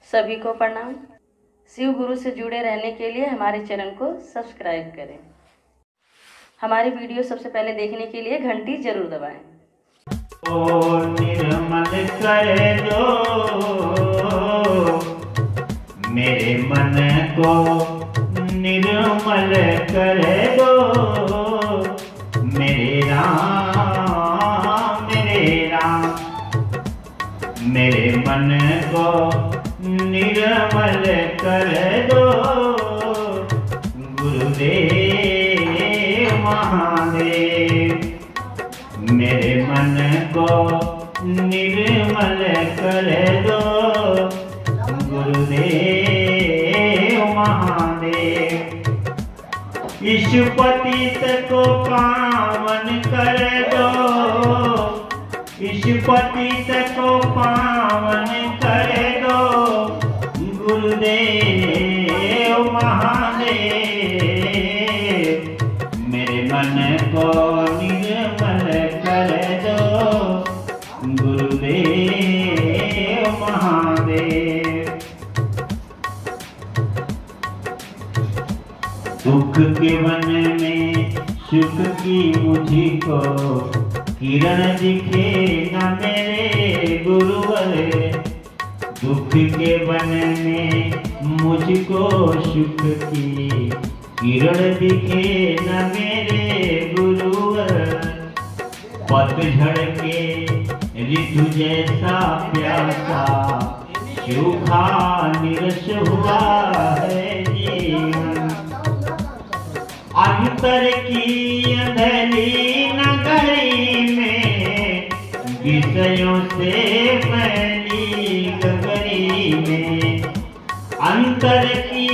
सभी को प्रणाम। शिव गुरु से जुड़े रहने के लिए हमारे चैनल को सब्सक्राइब करें। हमारी वीडियो सबसे पहले देखने के लिए घंटी जरूर दबाएं। ओ निर्मल कर दो मेरे मन को, निर्मल कर दो मेरे राम, मेरे राम। मेरे मन को निर्मल कर दो गुरुदेव महादेव। मेरे मन को निर्मल कर दो गुरुदेव महादेव। इस पतित को पावन कर दो, इस पतित को पावन कर दो गुरुदेव महादेव। मेरे मन को निर्मल कर दो गुरुदेव महादेव। दुख के वन में सुख की मुझको किरण दिखे न मेरे गुरुवर। दुख के वन में मुझको सुख की किरण दिखे न मेरे गुरुवर। पतझड़ के ऋतु जैसा प्यासा सूखा निरस हुआ है जीवन। अंतर की अंधेरी नगरी में विषयों से मैली गगरी में। अंतर की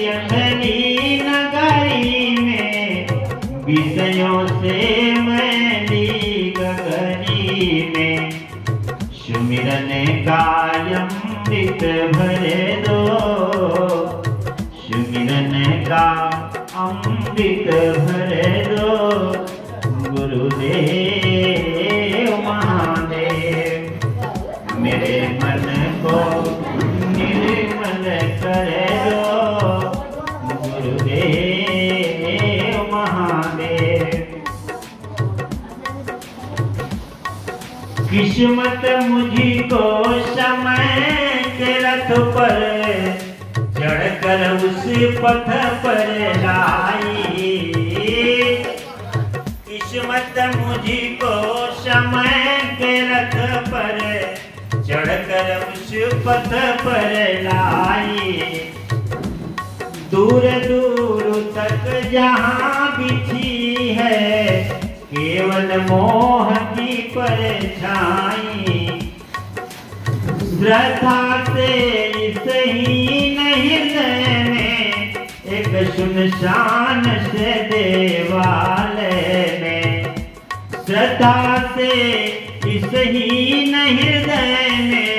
अंधेरी नगरी में विषयों से मैली गगरी में। सुमिरन का अमृत भर दो, सुमिरन का अमृत भर दो गुरुदेव महादेव। मेरे मन को निर्मल कर दो गुरुदेव महादेव। किस्मत मुझी को समय के रथ पर चढ़कर उस पथ पर लाई। किस्मत मुझी को समय के रथ पर चढ़कर उस पथ पर लाई। दूर दूर तक जहाँ बिछी है केवल मोह की परछाई। श्रद्धा से इस ही हृदय में एक सुनसान से देवालय में। श्रद्धा से इस ही हृदय में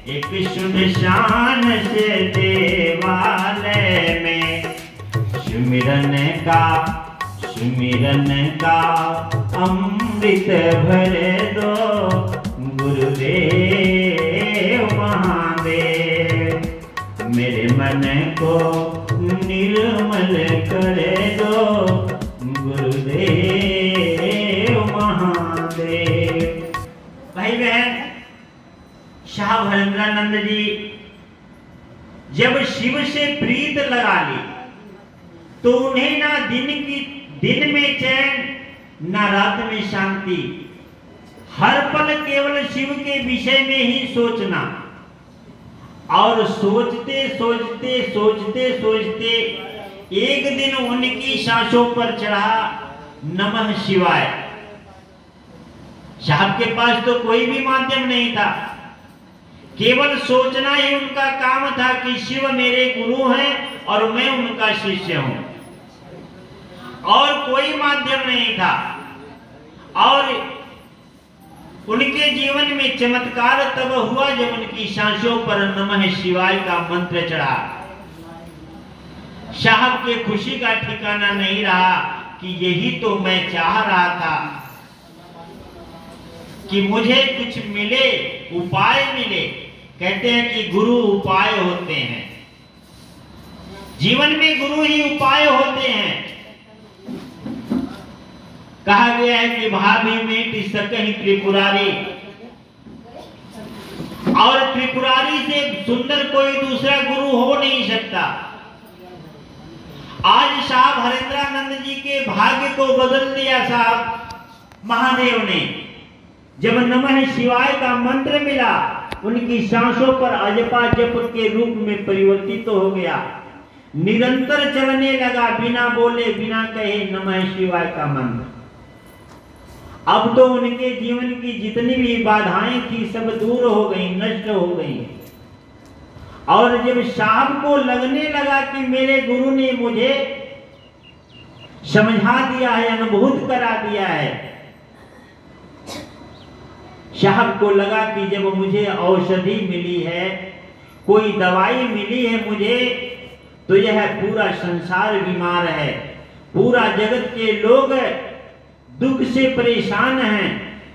एक सुनसान से देवालय में। सुमिरन का अमृत भर दो गुरुदेव महादेव। मेरे मन को निर्मल कर दो गुरुदेव महादेव। भाई बहन, शाह हरेंद्रानंद जी जब शिव से प्रीत लगा ली तो उन्हें ना दिन में चैन ना रात में शांति। हर पल केवल शिव के विषय में ही सोचना और सोचते सोचते सोचते सोचते एक दिन उनकी सांसों पर चढ़ा नमः शिवाय। साहब के पास तो कोई भी माध्यम नहीं था, केवल सोचना ही उनका काम था कि शिव मेरे गुरु हैं और मैं उनका शिष्य हूं, और कोई माध्यम नहीं था। और उनके जीवन में चमत्कार तब हुआ जब उनकी सांसों पर नमः शिवाय का मंत्र चढ़ा। साहब के खुशी का ठिकाना नहीं रहा कि यही तो मैं चाह रहा था कि मुझे कुछ मिले, उपाय मिले, कहते हैं कि गुरु उपाय होते हैं, जीवन में गुरु ही उपाय होते हैं। कहा गया है कि भाभी में सकहि त्रिपुरारी, और त्रिपुरारी से सुंदर कोई दूसरा गुरु हो नहीं सकता। आज साहब हरेंद्रानंद जी के भाग्य को बदल दिया साहब महादेव ने। जब नमः शिवाय का मंत्र मिला, उनकी सांसों पर अजपा जप के रूप में परिवर्तित हो गया, निरंतर चलने लगा, बिना बोले बिना कहे नमः शिवाय का मंत्र। अब तो उनके जीवन की जितनी भी बाधाएं थी सब दूर हो गई, नष्ट हो गई। और जब साहब को लगने लगा कि मेरे गुरु ने मुझे समझा दिया है, अनुभूत करा दिया है, साहब को लगा कि जब मुझे औषधि मिली है, कोई दवाई मिली है मुझे, तो यह पूरा संसार बीमार है, पूरा जगत के लोग दुख से परेशान हैं,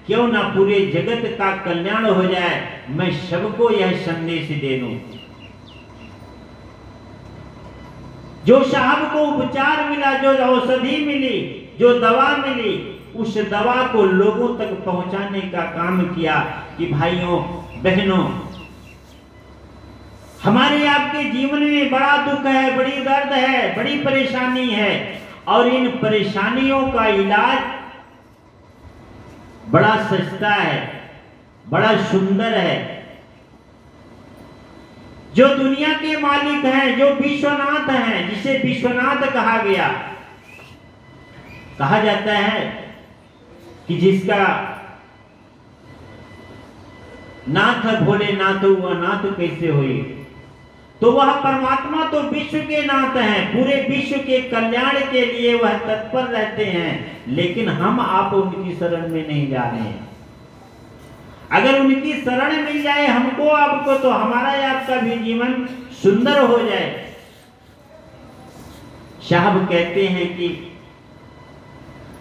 क्यों ना पूरे जगत का कल्याण हो जाए, मैं सबको यह संदेश दे दूं। जो साहब को उपचार मिला, जो औषधि मिली, जो दवा मिली, उस दवा को लोगों तक पहुंचाने का काम किया कि भाइयों बहनों, हमारे आपके जीवन में बड़ा दुख है, बड़ी दर्द है, बड़ी परेशानी है, और इन परेशानियों का इलाज बड़ा सस्ता है, बड़ा सुंदर है। जो दुनिया के मालिक हैं, जो विश्वनाथ हैं, जिसे विश्वनाथ कहा गया, कहा जाता है कि जिसका नाथ भोलेनाथ हुआ नाथ कैसे हुई, तो वह परमात्मा तो विश्व के नाथ हैं, पूरे विश्व के कल्याण के लिए वह तत्पर रहते हैं, लेकिन हम आप उनकी शरण में नहीं जा रहे हैं। अगर उनकी शरण मिल जाए हमको आपको, तो हमारा आपका भी जीवन सुंदर हो जाए। साहब कहते हैं कि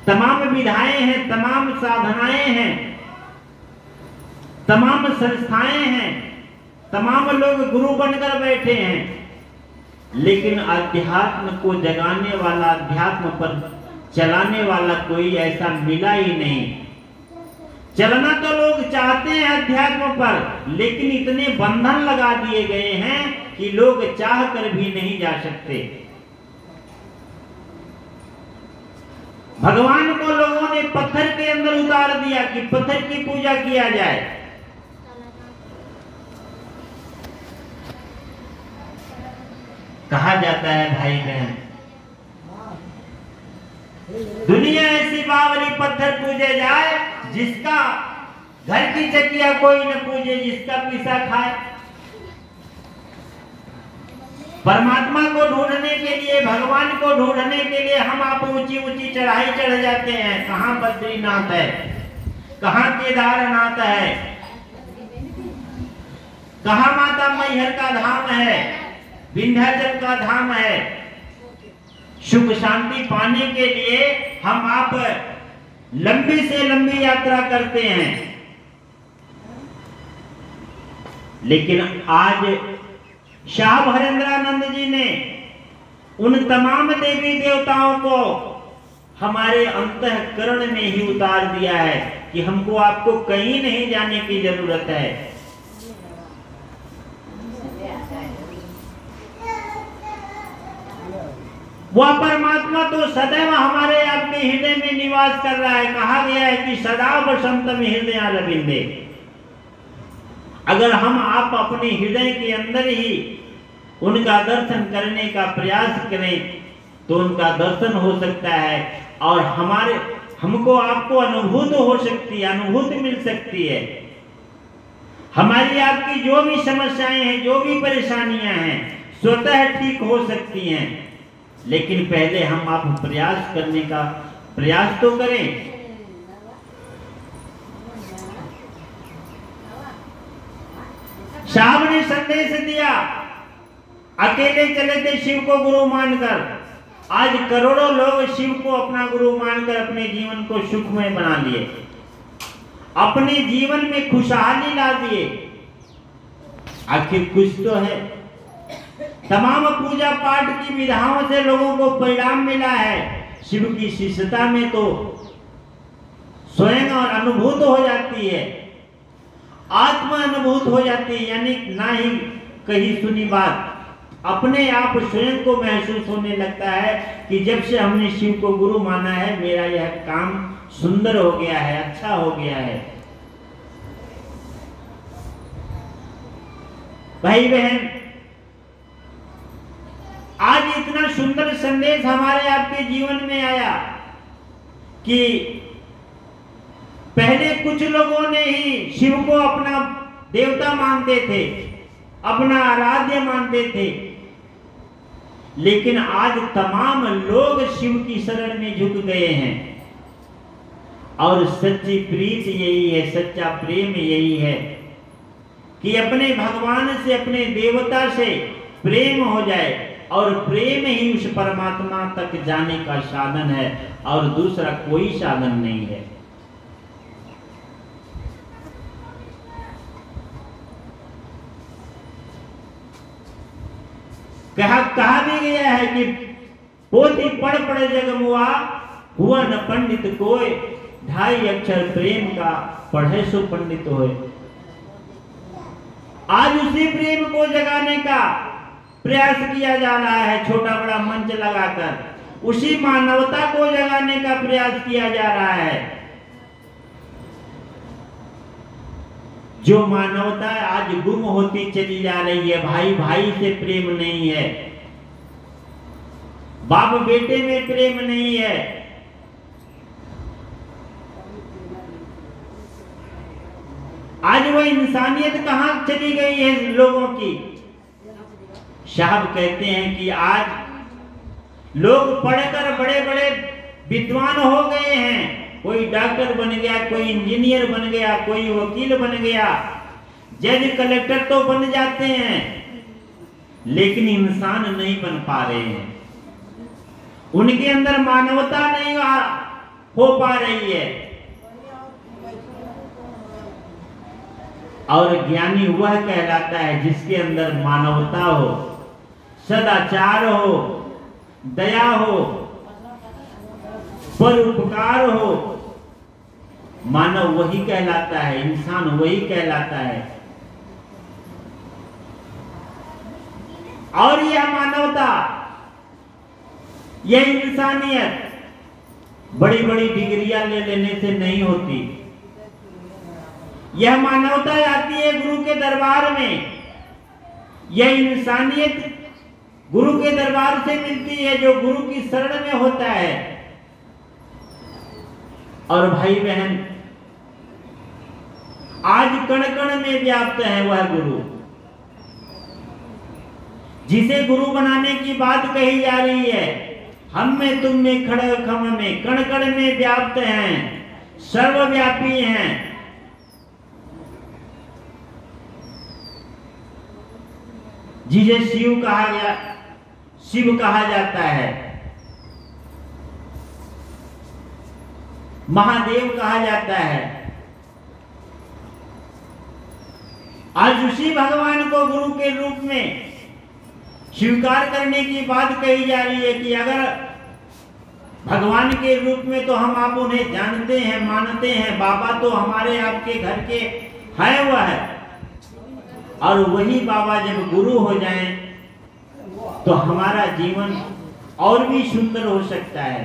तमाम विधाएं हैं, तमाम साधनाएं हैं, तमाम संस्थाएं हैं, तमाम लोग गुरु बनकर बैठे हैं, लेकिन अध्यात्म को जगाने वाला, अध्यात्म पर चलाने वाला कोई ऐसा मिला ही नहीं। चलना तो लोग चाहते हैं अध्यात्म पर, लेकिन इतने बंधन लगा दिए गए हैं कि लोग चाह कर भी नहीं जा सकते। भगवान को लोगों ने पत्थर के अंदर उतार दिया कि पत्थर की पूजा किया जाए। कहा जाता है भाई बहन, दुनिया ऐसी बावली पत्थर पूजे जाए, जिसका घर की चकिया कोई न पूजे, जिसका पीसा खाए। परमात्मा को ढूंढने के लिए, भगवान को ढूंढने के लिए हम आप ऊंची ऊंची चढ़ाई चढ़ जाते हैं। कहाँ बद्रीनाथ है, कहाँ केदारनाथ है, कहाँ माता मैहर का धाम है, विंध्याचल का धाम है। सुख शांति पाने के लिए हम आप लंबी से लंबी यात्रा करते हैं, लेकिन आज साहब हरेंद्रानंद जी ने उन तमाम देवी देवताओं को हमारे अंतःकरण में ही उतार दिया है कि हमको आपको कहीं नहीं जाने की जरूरत है। वह परमात्मा तो सदैव हमारे आपके हृदय में निवास कर रहा है। कहा गया है कि सदा बसंतम हृदय अरविंदे। अगर हम आप अपने हृदय के अंदर ही उनका दर्शन करने का प्रयास करें, तो उनका दर्शन हो सकता है और हमको आपको अनुभूत हो सकती है, अनुभूति मिल सकती है। हमारी आपकी जो भी समस्याएं हैं, जो भी परेशानियां हैं, स्वतः ठीक हो सकती हैं, लेकिन पहले हम आप प्रयास करने का प्रयास तो करें। साहब ने संदेश दिया, अकेले चले थे शिव को गुरु मानकर। आज करोड़ों लोग शिव को अपना गुरु मानकर अपने जीवन को सुखमय बना लिए, अपने जीवन में खुशहाली ला दिए। आखिर कुछ तो है। तमाम पूजा पाठ की विधाओं से लोगों को परिणाम मिला है। शिव की शिष्यता में तो स्वयं और अनुभूत हो जाती है, आत्मा अनुभूत हो जाती है, यानी ना ही कहीं सुनी बात, अपने आप स्वयं को महसूस होने लगता है कि जब से हमने शिव को गुरु माना है, मेरा यह काम सुंदर हो गया है, अच्छा हो गया है। भाई बहन, आज इतना सुंदर संदेश हमारे आपके जीवन में आया कि पहले कुछ लोगों ने ही शिव को अपना देवता मानते थे, अपना आराध्य मानते थे, लेकिन आज तमाम लोग शिव की शरण में झुक गए हैं। और सच्ची प्रीति यही है, सच्चा प्रेम यही है कि अपने भगवान से, अपने देवता से प्रेम हो जाए, और प्रेम ही उस परमात्मा तक जाने का साधन है, और दूसरा कोई साधन नहीं है। कहा भी गया है कि पोथी पढ़ पढ़ जग मुआ, हुआ न पंडित कोय, 2.5 अक्षर प्रेम का पढ़े सो पंडित होए। आज उसी प्रेम को जगाने का प्रयास किया जा रहा है, छोटा बड़ा मंच लगाकर उसी मानवता को जगाने का प्रयास किया जा रहा है। जो मानवता आज गुम होती चली जा रही है, भाई भाई से प्रेम नहीं है, बाप बेटे में प्रेम नहीं है, आज वो इंसानियत कहां चली गई है लोगों की। साहब कहते हैं कि आज लोग पढ़कर बड़े बड़े विद्वान हो गए हैं, कोई डॉक्टर बन गया, कोई इंजीनियर बन गया, कोई वकील बन गया, जज कलेक्टर तो बन जाते हैं, लेकिन इंसान नहीं बन पा रहे हैं। उनके अंदर मानवता नहीं हो पा रही है। और ज्ञानी वह कहलाता है जिसके अंदर मानवता हो, सदाचार हो, दया हो, परोपकार हो। मानव वही कहलाता है, इंसान वही कहलाता है। और यह मानवता, यह इंसानियत बड़ी बड़ी डिग्रियां ले लेने से नहीं होती। यह मानवता आती है गुरु के दरबार में। यह इंसानियत गुरु के दरबार से मिलती है, जो गुरु की शरण में होता है। और भाई बहन, आज कण कण में व्याप्त है वह गुरु, जिसे गुरु बनाने की बात कही जा रही है। हम में, तुम में, खड़ खम में, कण कण में व्याप्त हैं, सर्वव्यापी हैं। जिसे शिव कहा जाता है, महादेव कहा जाता है। आज उसी भगवान को गुरु के रूप में स्वीकार करने की बात कही जा रही है कि अगर भगवान के रूप में तो हम आप उन्हें जानते हैं, मानते हैं, बाबा तो हमारे आपके घर के है वह है, और वही बाबा जब गुरु हो जाएं तो हमारा जीवन और भी सुंदर हो सकता है।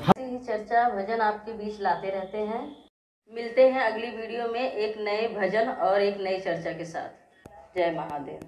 ऐसी ही चर्चा भजन आपके बीच लाते रहते हैं। मिलते हैं अगली वीडियो में एक नए भजन और एक नई चर्चा के साथ। जय महादेव।